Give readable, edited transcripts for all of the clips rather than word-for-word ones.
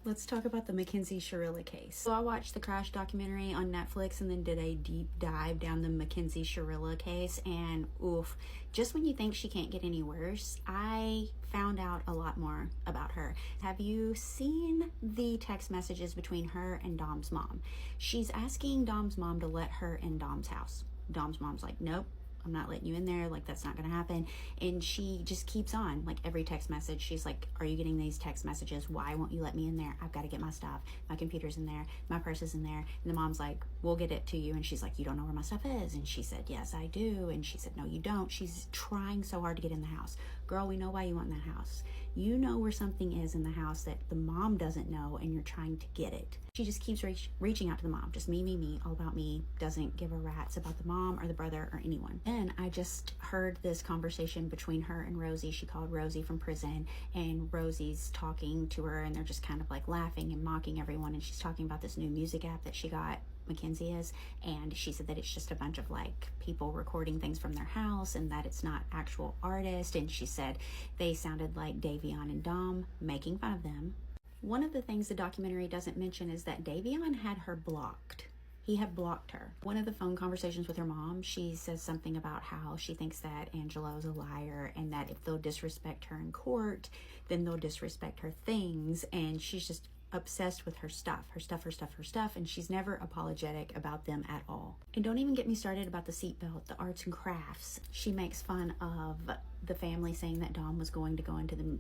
Let's talk about the Mackenzie Shirilla case. So I watched the Crash documentary on Netflix and then did a deep dive down the Mackenzie Shirilla case, and oof, just when you think she can't get any worse, I found out a lot more about her. Have you seen the text messages between her and Dom's mom? She's asking Dom's mom to let her in Dom's house. Dom's mom's like, nope, I'm not letting you in there, like that's not gonna happen. And she just keeps on, like every text message she's like, are you getting these text messages? Why won't you let me in there? I've got to get my stuff, my computer's in there, my purse is in there. And the mom's like, we'll get it to you. And she's like, you don't know where my stuff is? And she said, yes I do. And she said, no you don't. She's trying so hard to get in the house. Girl, we know why you want in that house. You know where something is in the house that the mom doesn't know, and you're trying to get it. She just keeps reaching out to the mom, just me, all about me, doesn't give a rat's about the mom or the brother or anyone. Then I just heard this conversation between her and Rosie. She called Rosie from prison, and Rosie's talking to her, and they're just kind of like laughing and mocking everyone, and she's talking about this new music app that she got, Mackenzie is, and she said that it's just a bunch of like people recording things from their house and that it's not actual artists. And she said they sounded like Davion and Dom, making fun of them. One of the things the documentary doesn't mention is that Davion had her blocked. He had blocked her. One of the phone conversations with her mom, she says something about how she thinks that Angelo's a liar, and that if they'll disrespect her in court, then they'll disrespect her things. And she's just obsessed with her stuff, and she's never apologetic about them at all. And don't even get me started about the seatbelt, the arts and crafts. She makes fun of the family saying that Dom was going to go into the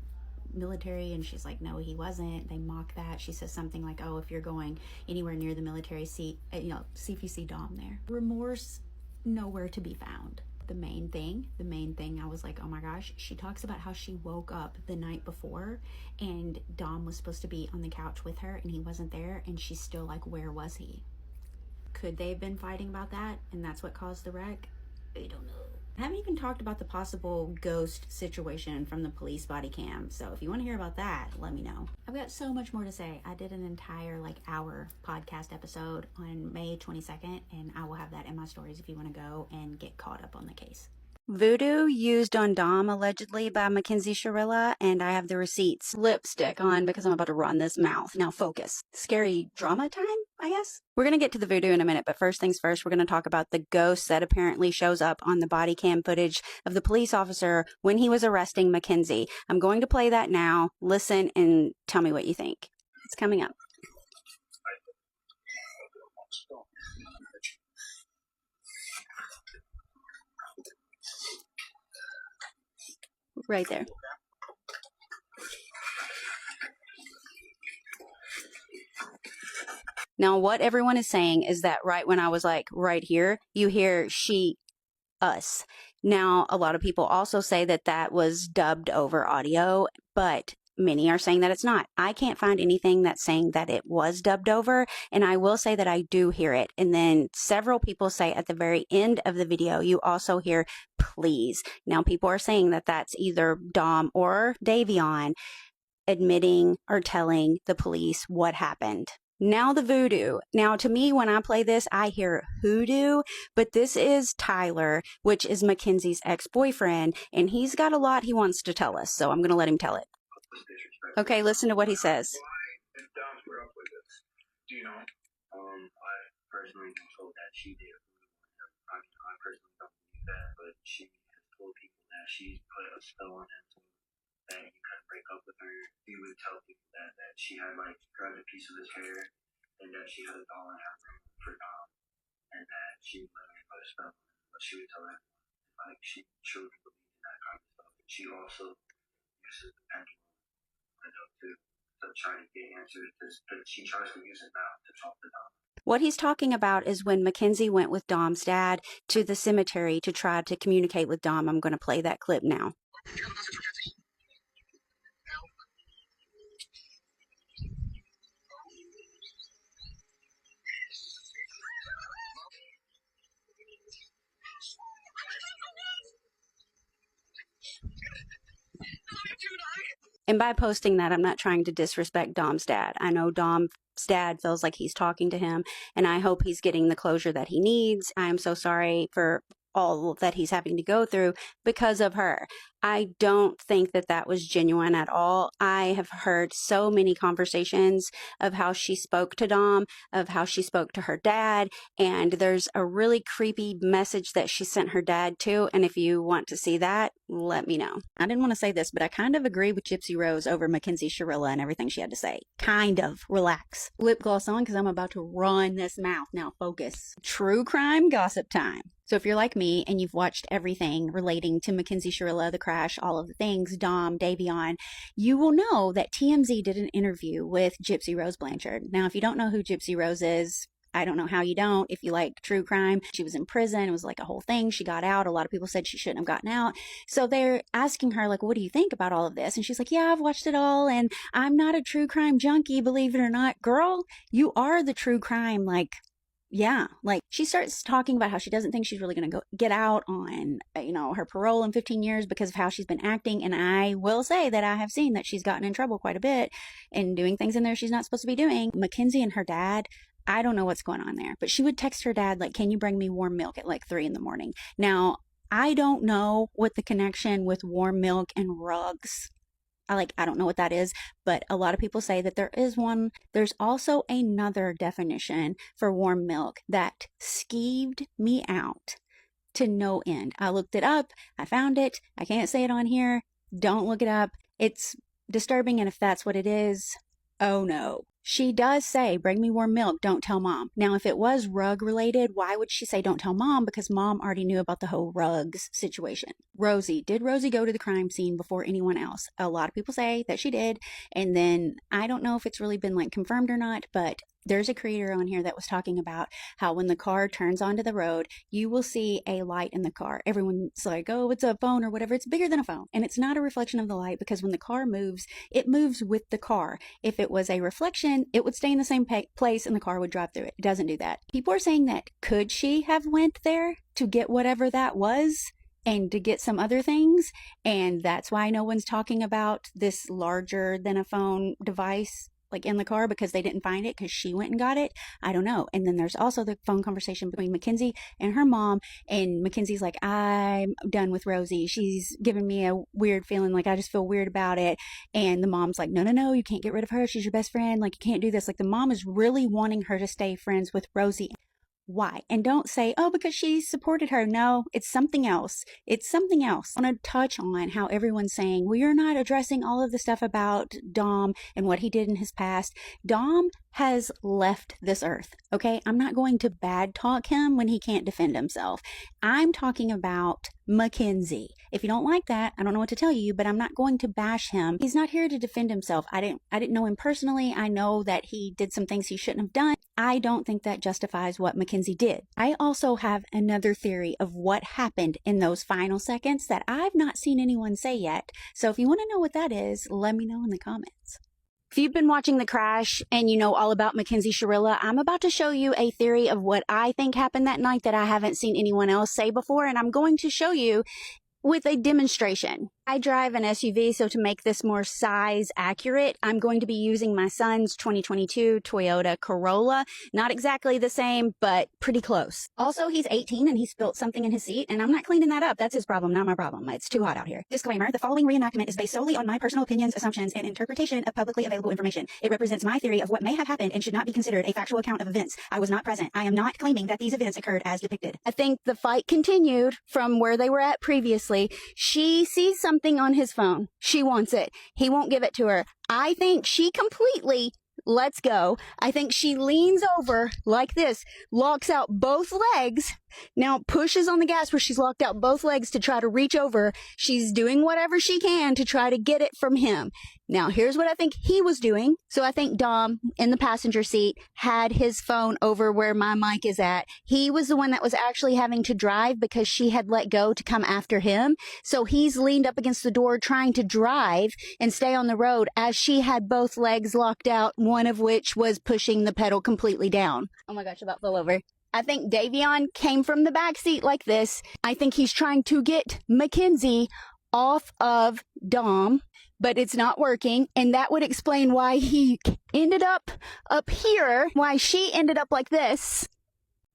military, and she's like, no he wasn't. They mock that. She says something like, oh, if you're going anywhere near the military, see if you see Dom there. Remorse nowhere to be found. The main thing, I was like, oh my gosh, she talks about how she woke up the night before and Dom was supposed to be on the couch with her and he wasn't there, and she's still like, where was he? Could they have been fighting about that and that's what caused the wreck? I don't know. I haven't even talked about the possible ghost situation from the police body cam, so if you want to hear about that, let me know. I've got so much more to say. I did an entire hour podcast episode on May 22nd, and I will have that in my stories if you want to go and get caught up on the case. Voodoo used on Dom allegedly by Mackenzie Shirilla, and I have the receipts. Lipstick on because I'm about to run this mouth. Now focus. Scary drama time, I guess? We're going to get to the voodoo in a minute, but first things first, we're going to talk about the ghost that apparently shows up on the body cam footage of the police officer when he was arresting Mackenzie. I'm going to play that now. Listen and tell me what you think. It's coming up. Right there. Now, what everyone is saying is that right when I was like, right here, you hear she, us. Now, a lot of people also say that that was dubbed over audio, but many are saying that it's not. I can't find anything that's saying that it was dubbed over, and I will say that I do hear it. And then several people say at the very end of the video, you also hear please. Now, people are saying that that's either Dom or Davion admitting or telling the police what happened. Now the voodoo. Now to me, when I play this, I hear hoodoo, but this is Tyler, which is Mackenzie's ex-boyfriend, and he's got a lot he wants to tell us, so I'm going to let him tell it. Okay, listen to what he says. Why did Dom square up with this? Do you know? I personally been told that she did. I personally don't believe that, but she has told people that she put a spell on him so that you couldn't break up with her. He would tell people that she had grabbed a piece of his hair and that she had a doll in her room for Dom, and that she literally put a spell on him. But she would tell everyone, she truly believed in that kind of stuff. And she also uses the pendulum to try to get answers, because she tries to use it now to talk to Dom. What he's talking about is when Mackenzie went with Dom's dad to the cemetery to try to communicate with Dom. I'm going to play that clip now. And by posting that, I'm not trying to disrespect Dom's dad. I know Dom's dad feels like he's talking to him, and I hope he's getting the closure that he needs. I am so sorry for all that he's having to go through because of her. I don't think that that was genuine at all. I have heard so many conversations of how she spoke to Dom, of how she spoke to her dad, and there's a really creepy message that she sent her dad too. And if you want to see that, let me know. I didn't want to say this, but I kind of agree with Gypsy Rose over Mackenzie Shirilla and everything she had to say. Kind of. Relax. Lip gloss on because I'm about to run this mouth. Now focus. True crime gossip time. So if you're like me and you've watched everything relating to Mackenzie Shirilla, the crash, all of the things, Dom, Davion, you will know that TMZ did an interview with Gypsy Rose Blanchard. Now, if you don't know who Gypsy Rose is, I don't know how you don't. If you like true crime, she was in prison. It was like a whole thing. She got out. A lot of people said she shouldn't have gotten out. So they're asking her, like, what do you think about all of this? And she's like, yeah, I've watched it all. And I'm not a true crime junkie, believe it or not. Girl, you are the true crime, like, yeah, like she starts talking about how she doesn't think she's really going to go get out on, her parole in 15 years because of how she's been acting. And I will say that I have seen that she's gotten in trouble quite a bit and doing things in there she's not supposed to be doing. Mackenzie and her dad, I don't know what's going on there, but she would text her dad, like, can you bring me warm milk at like 3 a.m? Now, I don't know what the connection with warm milk and rugs. I don't know what that is, but a lot of people say that there is one. There's also another definition for warm milk that skeeved me out to no end. I looked it up. I found it. I can't say it on here. Don't look it up. It's disturbing. And if that's what it is, oh no. She does say, bring me warm milk, don't tell mom. Now, if it was rug related, why would she say don't tell mom? Because mom already knew about the whole rugs situation. Did Rosie go to the crime scene before anyone else? A lot of people say that she did. And then I don't know if it's really been confirmed or not, but there's a creator on here that was talking about how when the car turns onto the road, you will see a light in the car. Everyone's like, oh, it's a phone or whatever. It's bigger than a phone. And it's not a reflection of the light because when the car moves, it moves with the car. If it was a reflection, it would stay in the same place and the car would drive through it. It doesn't do that. People are saying that could she have went there to get whatever that was? And to get some other things. And that's why no one's talking about this larger than a phone device in the car because they didn't find it because she went and got it. I don't know. And then there's also the phone conversation between Mackenzie and her mom. And Mackenzie's like, I'm done with Rosie. She's giving me a weird feeling. I just feel weird about it. And the mom's like, no, you can't get rid of her. She's your best friend. You can't do this. The mom is really wanting her to stay friends with Rosie. Why? And don't say, oh, because she supported her. No, it's something else. It's something else. I want to touch on how everyone's saying, well, you're not addressing all of the stuff about Dom and what he did in his past. Dom has left this earth, okay? I'm not going to bad talk him when he can't defend himself. I'm talking about Mackenzie. If you don't like that, I don't know what to tell you, but I'm not going to bash him. He's not here to defend himself. I didn't know him personally. I know that he did some things he shouldn't have done. I don't think that justifies what Mackenzie did. I also have another theory of what happened in those final seconds that I've not seen anyone say yet. So if you want to know what that is, let me know in the comments. If you've been watching The Crash and you know all about Mackenzie Shirilla, I'm about to show you a theory of what I think happened that night that I haven't seen anyone else say before, and I'm going to show you with a demonstration. I drive an SUV, so to make this more size accurate, I'm going to be using my son's 2022 Toyota Corolla. Not exactly the same, but pretty close. Also, he's 18 and he spilled something in his seat, and I'm not cleaning that up. That's his problem, not my problem. It's too hot out here. Disclaimer, the following reenactment is based solely on my personal opinions, assumptions, and interpretation of publicly available information. It represents my theory of what may have happened and should not be considered a factual account of events. I was not present. I am not claiming that these events occurred as depicted. I think the fight continued from where they were at previously. She sees something on his phone. She wants it. He won't give it to her. I think she completely lets go. I think she leans over like this, locks out both legs, now pushes on the gas where she's locked out both legs to try to reach over. She's doing whatever she can to try to get it from him. Now, here's what I think he was doing. So I think Dom in the passenger seat had his phone over where my mic is at. He was the one that was actually having to drive because she had let go to come after him. So he's leaned up against the door trying to drive and stay on the road as she had both legs locked out, one of which was pushing the pedal completely down. Oh my gosh, about fell over. I think Davion came from the back seat like this. I think he's trying to get Mackenzie off of Dom, but it's not working. And that would explain why he ended up here, why she ended up like this.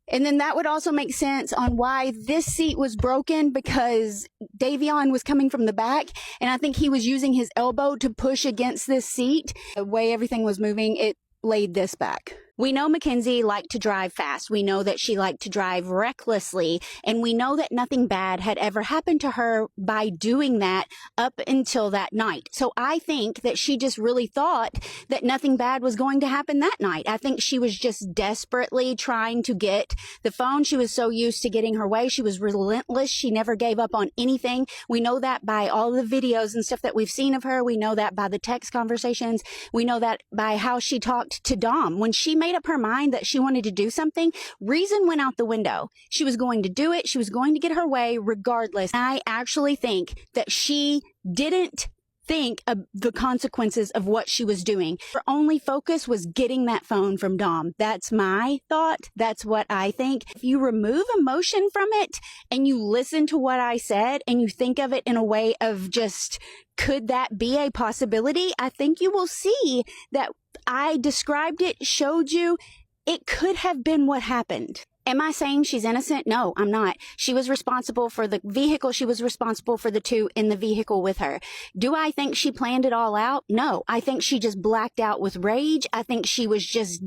And then that would also make sense on why this seat was broken, because Davion was coming from the back, and I think he was using his elbow to push against this seat. The way everything was moving, it laid this back. We know Mackenzie liked to drive fast. We know that she liked to drive recklessly, and we know that nothing bad had ever happened to her by doing that up until that night. So I think that she just really thought that nothing bad was going to happen that night. I think she was just desperately trying to get the phone. She was so used to getting her way. She was relentless. She never gave up on anything. We know that by all the videos and stuff that we've seen of her. We know that by the text conversations. We know that by how she talked to Dom. When she made up her mind that she wanted to do something, reason went out the window. She was going to do it. She was going to get her way regardless. I actually think that she didn't think of the consequences of what she was doing. Her only focus was getting that phone from Dom. That's my thought. That's what I think. If you remove emotion from it and you listen to what I said and you think of it in a way of just, could that be a possibility? I think you will see that I described it, showed you, it could have been what happened. Am I saying she's innocent? No, I'm not. She was responsible for the vehicle. She was responsible for the two in the vehicle with her. Do I think she planned it all out? No. I think she just blacked out with rage. I think she was just,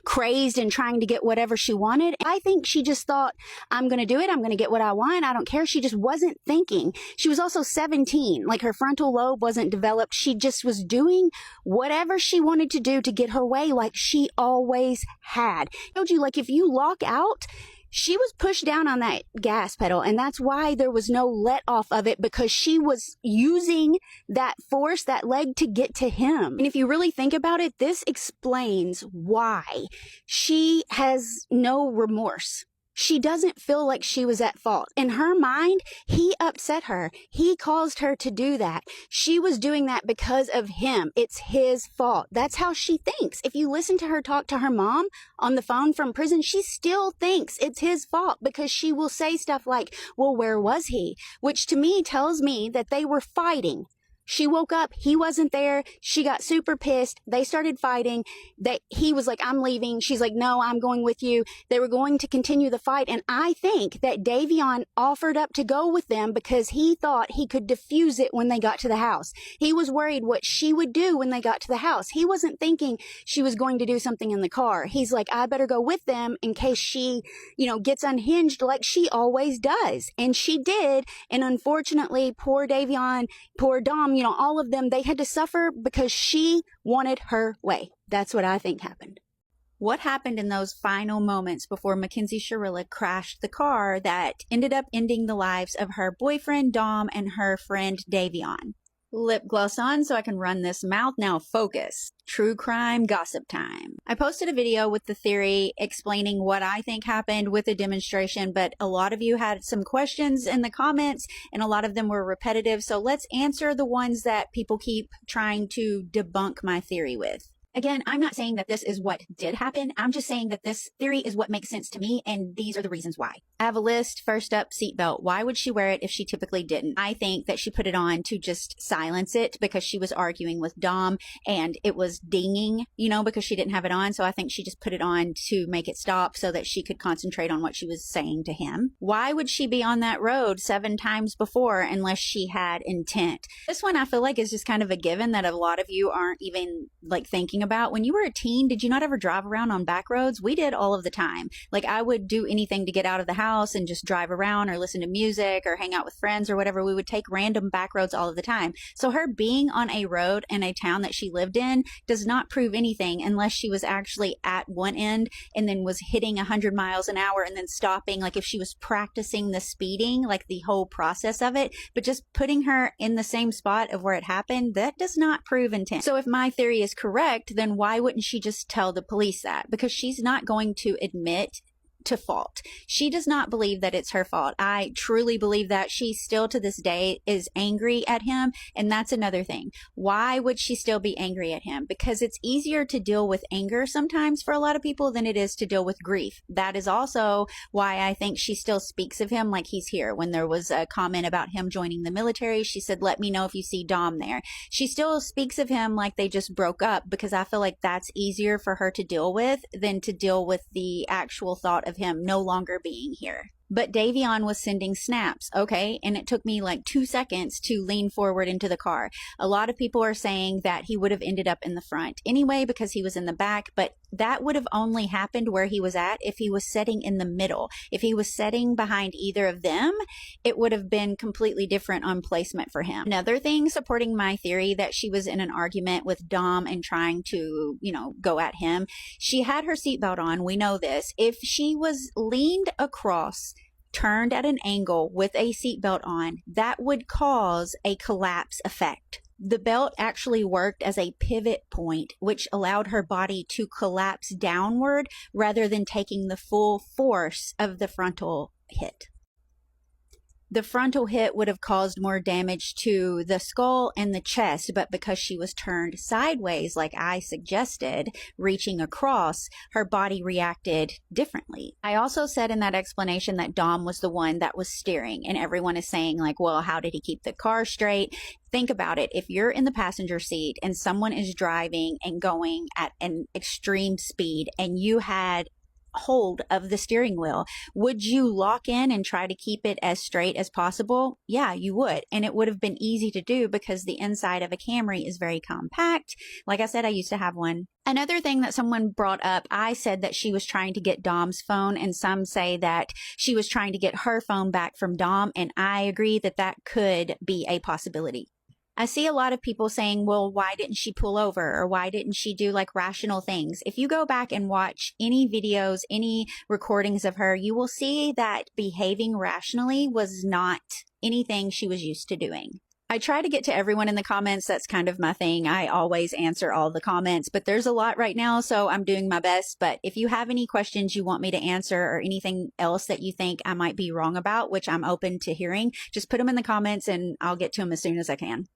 crazed and trying to get whatever she wanted. I think she just thought, I'm going to do it. I'm going to get what I want. I don't care. She just wasn't thinking. She was also 17. Like, her frontal lobe wasn't developed. She just was doing whatever she wanted to do to get her way, like she always had. I told you, like, if you lock out, she was pushed down on that gas pedal, and that's why there was no let off of it, because she was using that force, that leg, to get to him. And if you really think about it, this explains why she has no remorse. She doesn't feel like she was at fault. In her mind, he upset her. He caused her to do that. She was doing that because of him. It's his fault. That's how she thinks. If you listen to her talk to her mom on the phone from prison, she still thinks it's his fault, because she will say stuff like, well, where was he? Which to me tells me that they were fighting. She woke up, he wasn't there. She got super pissed. They started fighting. He was like, I'm leaving. She's like, no, I'm going with you. They were going to continue the fight. And I think that Davion offered up to go with them because he thought he could diffuse it when they got to the house. He was worried what she would do when they got to the house. He wasn't thinking she was going to do something in the car. He's like, I better go with them in case she, gets unhinged like she always does. And she did. And unfortunately, poor Davion, poor Dom, all of them, they had to suffer because she wanted her way. That's what I think happened. What happened in those final moments before Mackenzie Shirilla crashed the car that ended up ending the lives of her boyfriend, Dom, and her friend, Davion? Lip gloss on so I can run this mouth. Now focus. True crime gossip time. I posted a video with the theory explaining what I think happened with the demonstration, but a lot of you had some questions in the comments and a lot of them were repetitive. So let's answer the ones that people keep trying to debunk my theory with. Again, I'm not saying that this is what did happen. I'm just saying that this theory is what makes sense to me, and these are the reasons why. I have a list. First up, seatbelt. Why would she wear it if she typically didn't? I think that she put it on to just silence it because she was arguing with Dom and it was dinging, because she didn't have it on. So I think she just put it on to make it stop so that she could concentrate on what she was saying to him. Why would she be on that road 7 times before unless she had intent? This one I feel like is just kind of a given that a lot of you aren't even thinking about. When you were a teen, did you not ever drive around on back roads? We did all of the time. I would do anything to get out of the house and just drive around or listen to music or hang out with friends or whatever. We would take random back roads all of the time. So her being on a road in a town that she lived in does not prove anything unless she was actually at one end and then was hitting 100 miles an hour and then stopping. If she was practicing the speeding, the whole process of it, but just putting her in the same spot of where it happened, that does not prove intent. So if my theory is correct, then why wouldn't she just tell the police that? Because she's not going to admit to fault. She does not believe that it's her fault. I truly believe that she still to this day is angry at him. And that's another thing. Why would she still be angry at him? Because it's easier to deal with anger sometimes for a lot of people than it is to deal with grief. That is also why I think she still speaks of him like he's here. When there was a comment about him joining the military, she said, let me know if you see Dom there. She still speaks of him like they just broke up, because I feel like that's easier for her to deal with than to deal with the actual thought of him no longer being here. But Davion was sending snaps, okay? And it took me like 2 seconds to lean forward into the car. A lot of people are saying that he would have ended up in the front anyway because he was in the back, but that would have only happened where he was at if he was sitting in the middle. If he was sitting behind either of them, it would have been completely different on placement for him. Another thing supporting my theory that she was in an argument with Dom and trying to, go at him, she had her seatbelt on. We know this. If she was leaned across, turned at an angle with a seatbelt on, that would cause a collapse effect. The belt actually worked as a pivot point, which allowed her body to collapse downward rather than taking the full force of the frontal hit. The frontal hit would have caused more damage to the skull and the chest, but because she was turned sideways, like I suggested, reaching across, her body reacted differently. I also said in that explanation that Dom was the one that was steering, and everyone is saying like, well, how did he keep the car straight? Think about it. If you're in the passenger seat and someone is driving and going at an extreme speed and you had hold of the steering wheel, would you lock in and try to keep it as straight as possible? Yeah, you would. And it would have been easy to do because the inside of a Camry is very compact. Like I said, I used to have one. Another thing that someone brought up, I said that she was trying to get Dom's phone, and some say that she was trying to get her phone back from Dom, and I agree that that could be a possibility. I see a lot of people saying, well, why didn't she pull over? Or why didn't she do like rational things? If you go back and watch any videos, any recordings of her, you will see that behaving rationally was not anything she was used to doing. I try to get to everyone in the comments. That's kind of my thing. I always answer all the comments, but there's a lot right now, so I'm doing my best. But if you have any questions you want me to answer or anything else that you think I might be wrong about, which I'm open to hearing, just put them in the comments and I'll get to them as soon as I can.